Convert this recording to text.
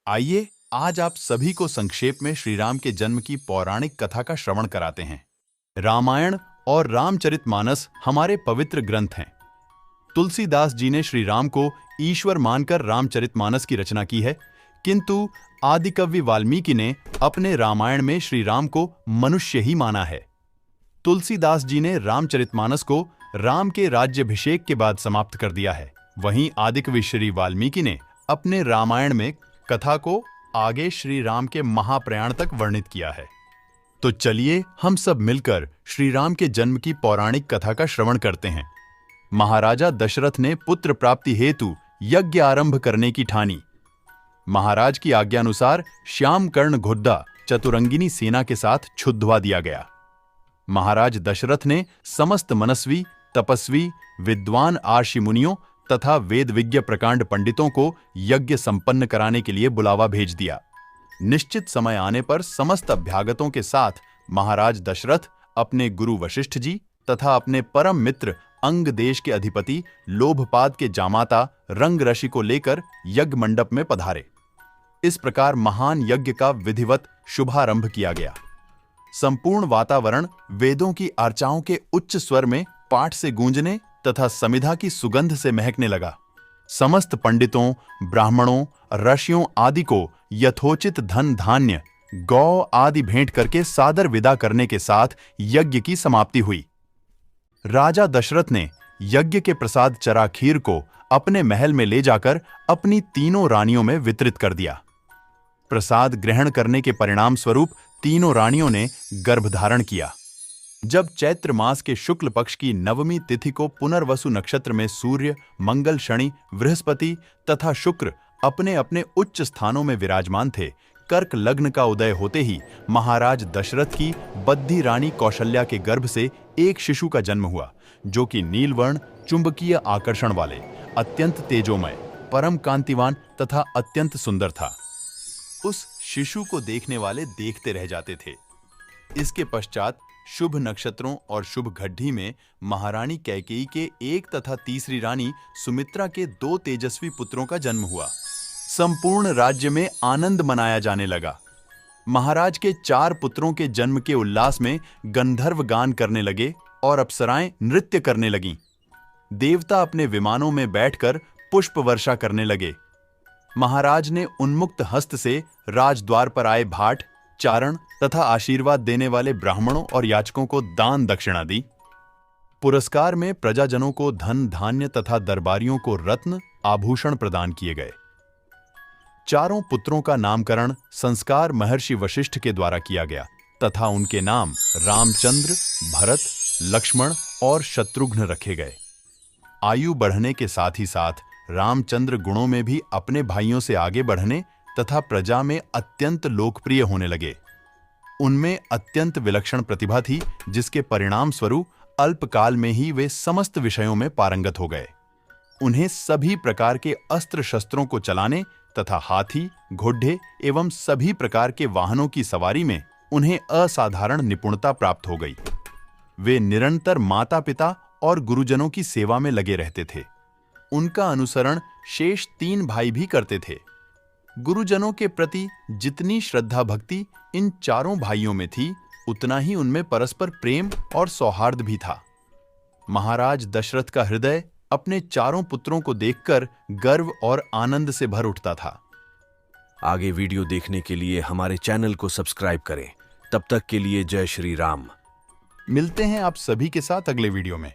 आइए आज आप सभी को संक्षेप में श्री राम के जन्म की पौराणिक कथा का श्रवण कराते हैं। रामायण और रामचरितमानस हमारे पवित्र ग्रंथ हैं। तुलसीदास जी ने श्री राम को ईश्वर मानकर रामचरितमानस की रचना की है, किंतु आदिकवि वाल्मीकि ने अपने रामायण में श्री राम को मनुष्य ही माना है। तुलसीदास जी ने रामचरितमानस को राम के राज्याभिषेक के बाद समाप्त कर दिया है। वहीं आदिकवि श्री वाल्मीकि ने अपने रामायण में कथा को आगे श्री राम के महाप्रयाण तक वर्णित किया है। तो चलिए हम सब मिलकर श्री राम के जन्म की पौराणिक कथा का श्रवण करते हैं। महाराजा दशरथ ने पुत्र प्राप्ति हेतु यज्ञ आरंभ करने की ठानी। महाराज की आज्ञानुसार श्याम कर्ण घुड्डा चतुरंगिनी सेना के साथ छुद्धवा दिया गया। महाराज दशरथ ने समस्त मनस्वी, तपस्वी, विद्वान आर्षि मुनियों तथा वेद विज्ञ प्रकांड पंडितों को यज्ञ संपन्न कराने के लिए बुलावा भेज दिया। निश्चित समय आने पर समस्त अभ्यागतों के साथ महाराज दशरथ अपने गुरु वशिष्ठ जी तथा अपने परम मित्र अंग देश के अधिपति लोभपाद के जामाता रंगरषि को लेकर यज्ञ मंडप में पधारे। इस प्रकार महान यज्ञ का विधिवत शुभारंभ किया गया। संपूर्ण वातावरण वेदों की अर्चाओं के उच्च स्वर में पाठ से गूंजने तथा समिधा की सुगंध से महकने लगा। समस्त पंडितों, ब्राह्मणों, ऋषियों आदि को यथोचित धन धान्य, गौ आदि भेंट करके सादर विदा करने के साथ यज्ञ की समाप्ति हुई। राजा दशरथ ने यज्ञ के प्रसाद चरा खीर को अपने महल में ले जाकर अपनी तीनों रानियों में वितरित कर दिया। प्रसाद ग्रहण करने के परिणाम स्वरूप तीनों रानियों ने गर्भधारण किया। जब चैत्र मास के शुक्ल पक्ष की नवमी तिथि को पुनर्वसु नक्षत्र में सूर्य, मंगल, शनि, बृहस्पति तथा शुक्र अपने अपने उच्च स्थानों में विराजमान थे, कर्क लग्न का उदय होते ही महाराज दशरथ की बद्धी रानी कौशल्या के गर्भ से एक शिशु का जन्म हुआ, जो कि नीलवर्ण, चुंबकीय आकर्षण वाले, अत्यंत तेजोमय, परम कांतिवान तथा अत्यंत सुंदर था। उस शिशु को देखने वाले देखते रह जाते थे। इसके पश्चात शुभ नक्षत्रों और शुभ घड्ढी में महारानी कैकेयी के एक तथा तीसरी रानी सुमित्रा के 2 तेजस्वी पुत्रों का जन्म हुआ। संपूर्ण राज्य में आनंद मनाया जाने लगा। महाराज के 4 पुत्रों के जन्म के उल्लास में गंधर्व गान करने लगे और अप्सराएं नृत्य करने लगीं। देवता अपने विमानों में बैठकर पुष्प वर्षा करने लगे। महाराज ने उन्मुक्त हस्त से राजद्वार पर आए भाट, चारण तथा आशीर्वाद देने वाले ब्राह्मणों और याचकों को दान दक्षिणा दी। पुरस्कार में प्रजाजनों को धन धान्य तथा दरबारियों को रत्न आभूषण प्रदान किए गए। चारों पुत्रों का नामकरण संस्कार महर्षि वशिष्ठ के द्वारा किया गया तथा उनके नाम रामचंद्र, भरत, लक्ष्मण और शत्रुघ्न रखे गए। आयु बढ़ने के साथ ही साथ रामचंद्र गुणों में भी अपने भाइयों से आगे बढ़ने तथा प्रजा में अत्यंत लोकप्रिय होने लगे। उनमें अत्यंत विलक्षण प्रतिभा थी, जिसके परिणाम स्वरूप अल्पकाल में ही वे समस्त विषयों में पारंगत हो गए। उन्हें सभी प्रकार के अस्त्र शस्त्रों को चलाने तथा हाथी, घोड़े एवं सभी प्रकार के वाहनों की सवारी में उन्हें असाधारण निपुणता प्राप्त हो गई। वे निरंतर माता पिता और गुरुजनों की सेवा में लगे रहते थे। उनका अनुसरण शेष 3 भाई भी करते थे। गुरुजनों के प्रति जितनी श्रद्धा भक्ति इन चारों भाइयों में थी, उतना ही उनमें परस्पर प्रेम और सौहार्द भी था। महाराज दशरथ का हृदय अपने चारों पुत्रों को देखकर गर्व और आनंद से भर उठता था। आगे वीडियो देखने के लिए हमारे चैनल को सब्सक्राइब करें। तब तक के लिए जय श्री राम। मिलते हैं आप सभी के साथ अगले वीडियो में।